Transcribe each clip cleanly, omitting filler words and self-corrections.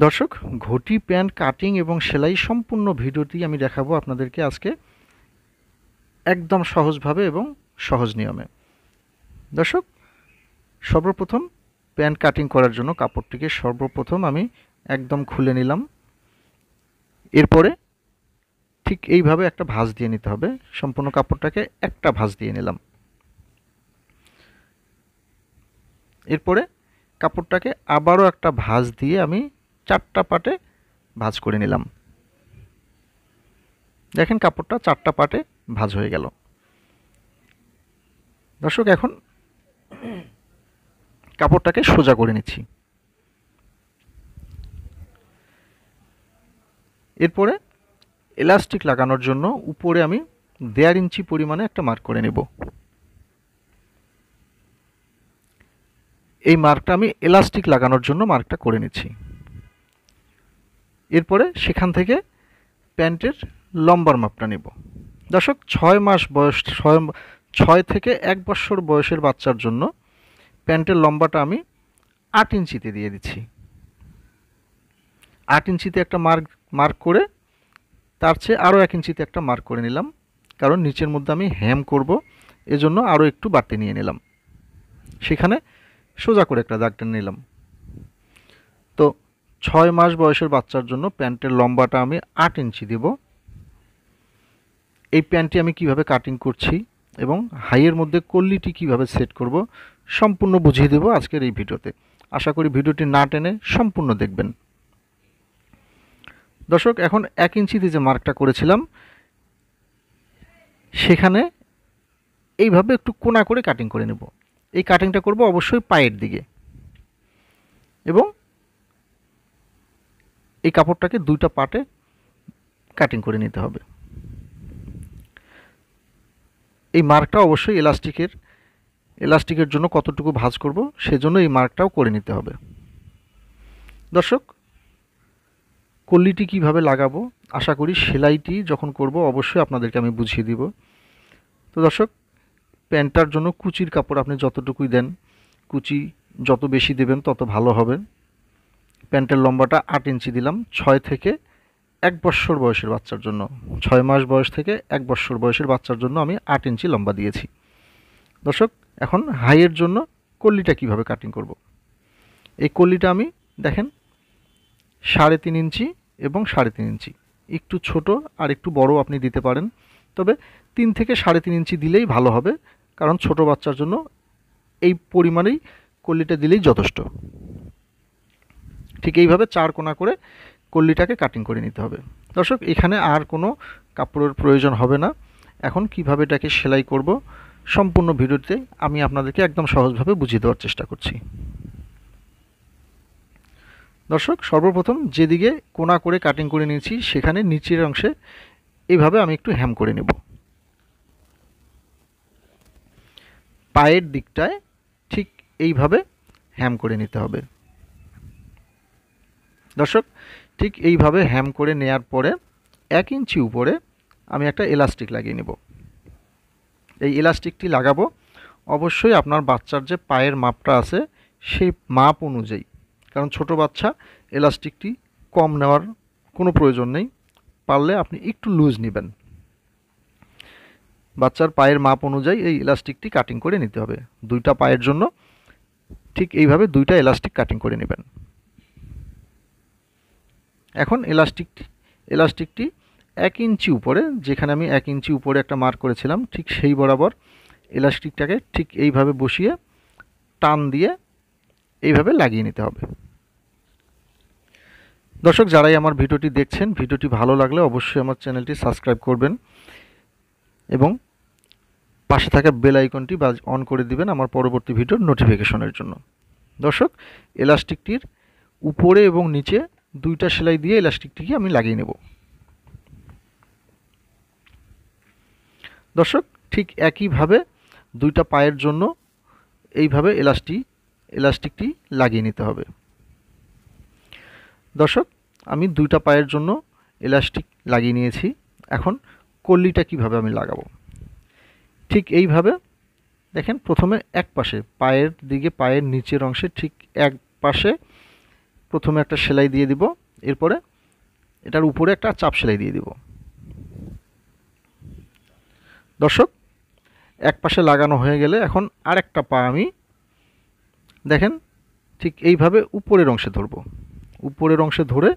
দর্শক, ঘটি pant cutting এবং সেলাই সম্পূর্ণ ভিডিওটি আমি দেখাবো আপনাদেরকে আজকে একদম সহজভাবে এবং সহজ নিয়মে। দর্শক, সর্বপ্রথম প্যান্ট কাটিং করার জন্য কাপড়টিকে সর্বপ্রথম আমি একদম খুলে নিলাম। এরপরে ঠিক এইভাবে একটা ভাঁজ দিয়ে নিতে হবে। সম্পূর্ণ কাপড়টাকে একটা ভাঁজ দিয়ে নিলাম। এরপরে কাপড়টাকে আবারও একটা ভাঁজ দিয়ে আমি 4টা পার্টে ভাঁজ করে নিলাম। দেখেন কাপড়টা 4টা পার্টে ভাঁজ হয়ে গেল। দর্শক, এখন কাপড়টাকে সোজা করে নিচ্ছি। এরপরে এলাস্টিক লাগানোর জন্য উপরে আমি 1.5 ইঞ্চি পরিমাণে একটা মার্ক করে নেব। এই মার্কটা আমি এলাস্টিক লাগানোর জন্য মার্কটা করে নিচ্ছি। এরপরে সেখান থেকে প্যান্টের লম্বার মাপটা নেব। দর্শক, 6 মাস বয়স 6 থেকে 1 বছর বয়সের বাচ্চার জন্য প্যান্টের লম্বাটা আমি 8 ইঞ্চিতে দিয়ে দিচ্ছি। 8 ইঞ্চিতে একটা মার্ক করে তার চেয়ে আরও 1 ইঞ্চিতে একটা মার্ক করে নিলাম, কারণ নিচের মধ্যে আমি হেম করব, এজন্য আরও একটু বাড়তি নিয়ে নিলাম। সেখানে সোজা করে একটা দাগ টেনে নিলাম। তো 6 মাস বয়সের বাচ্চার জন্য প্যান্টের লম্বাটা আমি 8 ইঞ্চি দেব। এই প্যান্টটি আমি কিভাবে কাটিং করছি এবং হাইয়ের মধ্যে কল্লিটি কিভাবে সেট করব সম্পূর্ণ বুঝিয়ে দেব আজকের এই ভিডিওতে। আশা করি ভিডিওটি না টেনে সম্পূর্ণ দেখবেন। দর্শক, এখন 1 ইঞ্চিতে যে মার্কটা করেছিলাম সেখানে এইভাবে একটু কোণা করে কাটিং করে নেব। এই কাটিংটা করব অবশ্যই পায়ের দিকে এবং এই কাপড়টাকে 2টা পার্টে কাটিং করে নিতে হবে। এই মার্কটা অবশ্যই এলাস্টিকের জন্য কতটুকু ভাঁজ করব সেজন্য এই মার্কটাও করে নিতে হবে। দর্শক, কল্লিটি কিভাবে লাগাবো আশা করি সেলাইটি যখন করব অবশ্যই আপনাদেরকে আমি বুঝিয়ে দিব। তো দর্শক, প্যান্টটার জন্য কুচির কাপড় আপনি যতটুকুই দেন, কুচি যত বেশি দেবেন তত ভালো হবে। প্যান্টের লম্বাটা 8 ইঞ্চি দিলাম 6 থেকে 1 বছর বয়সের বাচ্চার জন্য। 6 মাস বয়স থেকে 1 বছর বয়সের বাচ্চার জন্য আমি 8 ইঞ্চি লম্বা দিয়েছি। দর্শক, এখন হাইয়ের জন্য কল্লিটা কিভাবে কাটিং করব। এই কল্লিটা আমি দেখেন 3.5 ইঞ্চি এবং 3.5 ইঞ্চি, একটু ছোট আর একটু বড় আপনি দিতে পারেন, তবে 3 থেকে 3.5 ইঞ্চি দিলেই ভালো হবে, কারণ ছোট বাচ্চার জন্য এই পরিমাণেই কল্লিটা দিলেই যথেষ্ট। ঠিক এইভাবে 4 কোণা করে কল্লিটাকে কাটিং করে নিতে হবে। দর্শক, এখানে আর কোনো কাপড়ের প্রয়োজন হবে না। এখন কিভাবে এটাকে সেলাই করব সম্পূর্ণ ভিডিওতে আমি আপনাদেরকে একদম সহজভাবে বুঝিয়ে দেওয়ার চেষ্টা করছি। দর্শক, সর্বপ্রথম যেদিকে কোণা করে কাটিং করে নিয়েছি সেখানে নিচের অংশে এইভাবে আমি একটু হেম করে নেব। পায়ের দিকটায় ঠিক এইভাবে হেম করে নিতে হবে। দর্শক, ঠিক এইভাবে হেম করে নেয়ার পরে 1 ইঞ্চি উপরে আমি একটা এলাস্টিক লাগিয়ে নেব। এই এলাস্টিকটি লাগাবো অবশ্যই আপনার বাচ্চার যে পায়ের মাপটা আছে সেই মাপ অনুযায়ী, কারণ ছোট বাচ্চা এলাস্টিকটি কম নেওয়ার কোনো প্রয়োজন নেই, পারলে আপনি একটু লুজ নেবেন। বাচ্চার পায়ের মাপ অনুযায়ী এই এলাস্টিকটি কাটিং করে নিতে হবে। 2টা পায়ের জন্য ঠিক এইভাবে 2টা এলাস্টিক কাটিং করে নেবেন। এখন এলাস্টিকটি 1 ইঞ্চি উপরে, যেখানে আমি 1 ইঞ্চি উপরে একটা মার্ক করেছিলাম ঠিক সেই বরাবর এলাস্টিকটাকে ঠিক এইভাবে বসিয়ে টান দিয়ে এইভাবে লাগিয়ে নিতে হবে। দর্শক, যারাই আমার ভিডিওটি দেখছেন, ভিডিওটি ভালো লাগলে অবশ্যই আমার চ্যানেলটি সাবস্ক্রাইব করবেন এবং পাশে থাকা বেল আইকনটি অন করে দিবেন আমার পরবর্তী ভিডিওর নোটিফিকেশনের জন্য। দর্শক, এলাস্টিকটির উপরে এবং নিচে 2টা সেলাই দিয়ে এলাস্টিকটিকে আমি লাগিয়ে নেব। দর্শক, ঠিক একইভাবে 2টা পায়ের জন্য এইভাবে এলাস্টিকটি লাগিয়ে নিতে হবে। দর্শক, আমি 2টা পায়ের জন্য এলাস্টিক লাগিয়ে নিয়েছি। এখন কল্লিটা কিভাবে আমি লাগাবো ঠিক এইভাবে দেখেন, প্রথমে এক পাশে পায়ের দিকে পায়ের নিচের অংশে ঠিক এক পাশে প্রথমে একটা সেলাই দিয়ে দিব, এরপরে এটার উপরে একটা চাপ সেলাই দিয়ে দিব। দর্শক, এক পাশে লাগানো হয়ে গেলে এখন আরেকটা পা আমি দেখেন ঠিক এইভাবে উপরের অংশে ধরব। উপরের অংশে ধরে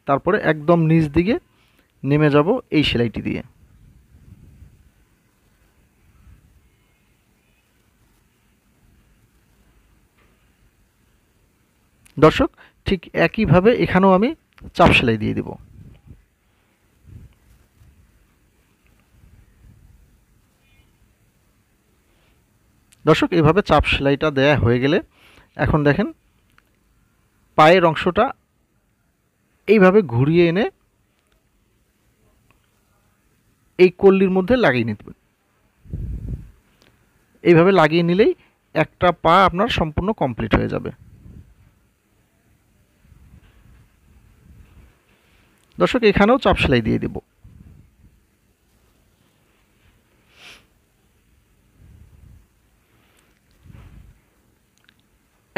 তারপরে একদম নিচ দিকে নেমে যাব এই সেলাইটি দিয়ে। দর্শক, ঠিক একইভাবে এখানেও আমি চাপ সেলাই দিয়ে দেব। দর্শক, এইভাবে চাপ সেলাইটা দেয়া হয়ে গেলে এখন দেখেন পায়ের অংশটা এইভাবে ঘুরিয়ে এনে এই কল্লির মধ্যে লাগিয়ে নিতে হবে। এইভাবে লাগিয়ে নিলেই একটা পা আপনার সম্পূর্ণ কমপ্লিট হয়ে যাবে। দর্শক, এখানেও চাপ সেলাই দিয়ে দেব।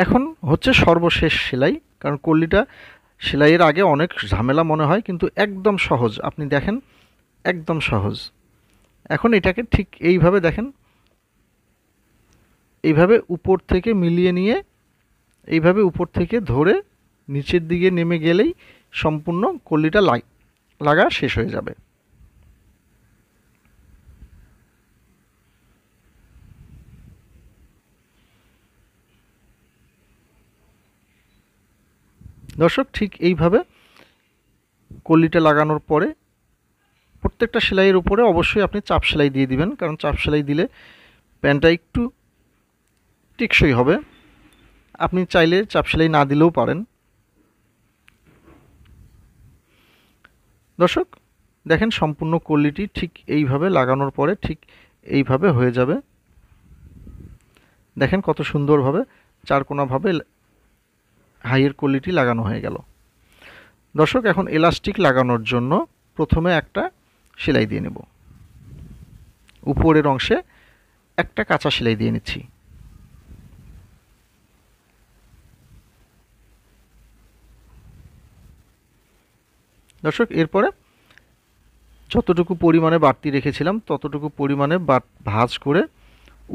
এখন হচ্ছে সর্বশেষ সেলাই, কারণ কল্লিটা সেলাইয়ের আগে অনেক ঝামেলা মনে হয়, কিন্তু একদম সহজ। আপনি দেখেন একদম সহজ। এখন এটাকে ঠিক এইভাবে দেখেন, এইভাবে উপর থেকে মিলিয়ে নিয়ে এইভাবে উপর থেকে ধরে নিচের দিকে নেমে গেলেই সম্পূর্ণ কল্লিটা লাগা শেষ হয়ে যাবে। দর্শক, ঠিক এইভাবে কল্লিটা লাগানোর পরে প্রত্যেকটা সেলাইয়ের উপরে অবশ্যই আপনি চাপ সেলাই দিয়ে দিবেন, কারণ চাপ সেলাই দিলে প্যান্টটা একটু টেকসই হবে। আপনি চাইলে চাপ সেলাই না দিলেও পারেন। দর্শক, দেখেন সম্পূর্ণ কল্লিটি ঠিক এইভাবে লাগানোর পরে ঠিক এইভাবে হয়ে যাবে। দেখেন কত সুন্দরভাবে চারকোনাভাবে হাইয়ের কল্লিটি লাগানো হয়ে গেল। দর্শক, এখন এলাস্টিক লাগানোর জন্য প্রথমে একটা সেলাই দিয়ে নেব। উপরের অংশে একটা কাঁচা সেলাই দিয়ে নিচ্ছি। দর্শক, এরপরে যতটুকু পরিমাণে বাড়তি রেখেছিলাম ততটুকু পরিমাণে ভাঁজ করে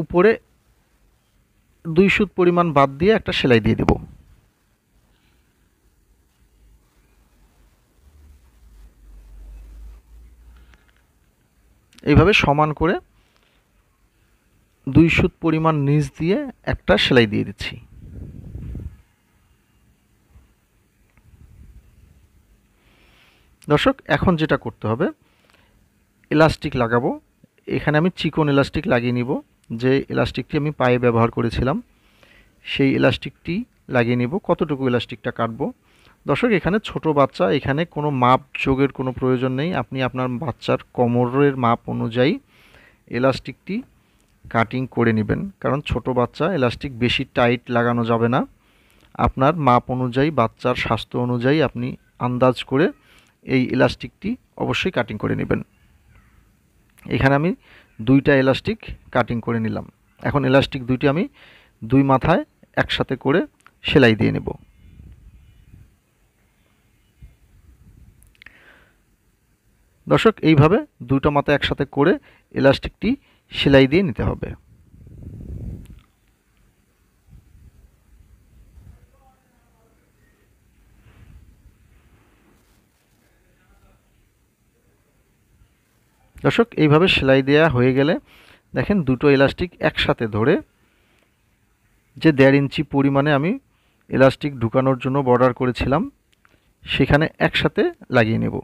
উপরে 2 সুত পরিমাণ বাদ দিয়ে একটা সেলাই দিয়ে দেব। এইভাবে সমান করে 2 সুত পরিমাণ নিচ দিয়ে একটা সেলাই দিয়ে দিচ্ছি। দর্শক, এখন যেটা করতে হবে, এলাস্টিক লাগাবো। এখানে আমি চিকন এলাস্টিক লাগিয়ে নিব। যে এলাস্টিকটি আমি পায়ে ব্যবহার করেছিলাম সেই এলাস্টিকটি লাগিয়ে নিব। কতটুকু এলাস্টিকটা কাটবো? দর্শক, এখানে ছোট বাচ্চা, এখানে কোনো মাপ যোগের কোনো প্রয়োজন নেই। আপনি আপনার বাচ্চার কোমরের মাপ অনুযায়ী এলাস্টিকটি কাটিং করে নেবেন, কারণ ছোট বাচ্চা এলাস্টিক বেশি টাইট লাগানো যাবে না। আপনার মাপ অনুযায়ী, বাচ্চার স্বাস্থ্য অনুযায়ী আপনি আন্দাজ করে এই এলাস্টিকটি অবশ্যই কাটিং করে নেবেন। এখানে আমি 2টা এলাস্টিক কাটিং করে নিলাম। এখন এলাস্টিক 2টি আমি 2 মাথায় একসাথে করে সেলাই দিয়ে নেব। দর্শক, এইভাবে 2টা মাথা একসাথে করে এলাস্টিকটি সেলাই দিয়ে নিতে হবে। দর্শক, এইভাবে সেলাই দেওয়া হয়ে গেলে দেখেন 2টো এলাস্টিক একসাথে ধরে যে 1.5 ইঞ্চি পরিমাণে আমি এলাস্টিক ঢুকানোর জন্য বর্ডার করেছিলাম সেখানে একসাথে লাগিয়ে নেব।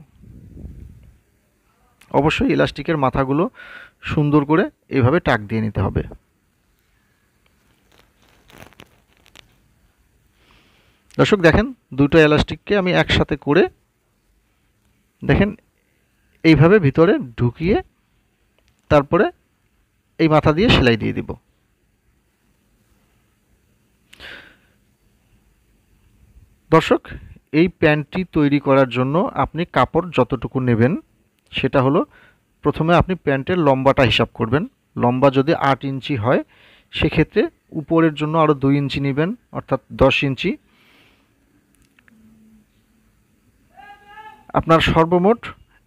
অবশ্যই এলাস্টিকের মাথাগুলো সুন্দর করে এইভাবে টাক দিয়ে নিতে হবে। দর্শক, দেখেন 2টো এলাস্টিককে আমি একসাথে করে দেখেন এইভাবে ভিতরে ঢুকিয়ে তারপরে এই মাথা দিয়ে সেলাই দিয়ে দিব। দর্শক, এই প্যান্টটি তৈরি করার জন্য আপনি কাপড় যতটুকু নেবেন সেটা হলো, প্রথমে আপনি প্যান্টের লম্বাটা হিসাব করবেন। লম্বা যদি 8 ইঞ্চি হয় সেক্ষেত্রে উপরের জন্য আরও 2 ইঞ্চি নেবেন, অর্থাৎ 10 ইঞ্চি। আপনার সর্বমোট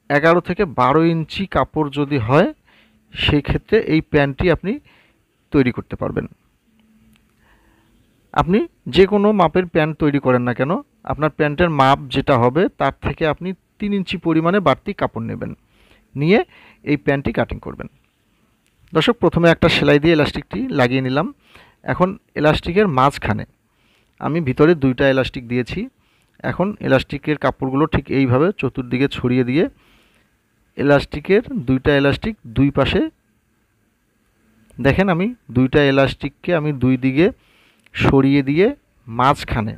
11 থেকে 12 ইঞ্চি কাপড় যদি হয় সেই ক্ষেত্রে এই প্যান্টটি আপনি তৈরি করতে পারবেন। আপনি যে কোনো মাপের প্যান্ট তৈরি করেন না কেন, আপনার প্যান্টের মাপ যেটা হবে তার থেকে আপনি 3 ইঞ্চি পরিমাণে বাড়তি কাপড় নেবেন, নিয়ে এই প্যান্টটি কাটিং করবেন। দর্শক, প্রথমে একটা সেলাই দিয়ে এলাস্টিকটি লাগিয়ে নিলাম। এখন এলাস্টিকের মাঝখানে আমি ভিতরে 2টা এলাস্টিক দিয়েছি। এখন এলাস্টিকের কাপড়গুলো ঠিক এইভাবে চতুর্দিকে ছড়িয়ে দিয়ে এলাস্টিকের 2টা এলাস্টিক দুই পাশে, দেখেন আমি 2টা এলাস্টিককে আমি দুই দিকে সরিয়ে দিয়ে মাঝখানে,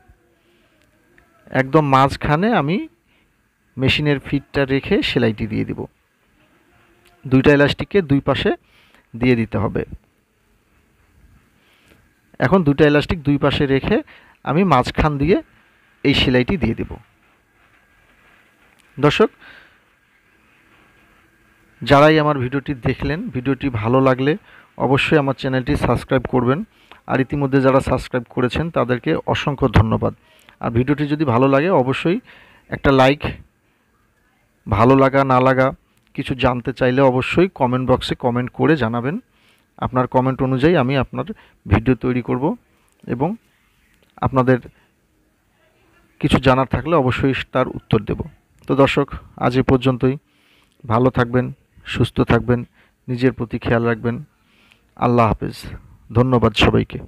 একদম মাঝখানে আমি মেশিনের ফিটটা রেখে সেলাইটি দিয়ে দিব। 2টা এলাস্টিককে দুই পাশে দিয়ে দিতে হবে। এখন 2টা এলাস্টিক দুই পাশে রেখে আমি মাঝখান দিয়ে এই সেলাইটি দিয়ে দেব। দর্শক, যারাই আমার ভিডিওটি দেখলেন, ভিডিওটি ভালো লাগলে অবশ্যই আমার চ্যানেলটি সাবস্ক্রাইব করবেন। আর ইতিমধ্যে যারা সাবস্ক্রাইব করেছেন তাদেরকে অসংখ্য ধন্যবাদ। আর ভিডিওটি যদি ভালো লাগে অবশ্যই একটা লাইক, ভালো লাগা না লাগা কিছু জানতে চাইলে অবশ্যই কমেন্ট বক্সে কমেন্ট করে জানাবেন। আপনার কমেন্ট অনুযায়ী আমি আপনার ভিডিও তৈরি করব এবং আপনাদের কিছু জানার থাকলে অবশ্যই তার উত্তর দেব। তো দর্শক, আজ এ পর্যন্তই। ভালো থাকবেন, সুস্থ থাকবেন, নিজের প্রতি খেয়াল রাখবেন। আল্লাহ হাফেজ। ধন্যবাদ সবাইকে।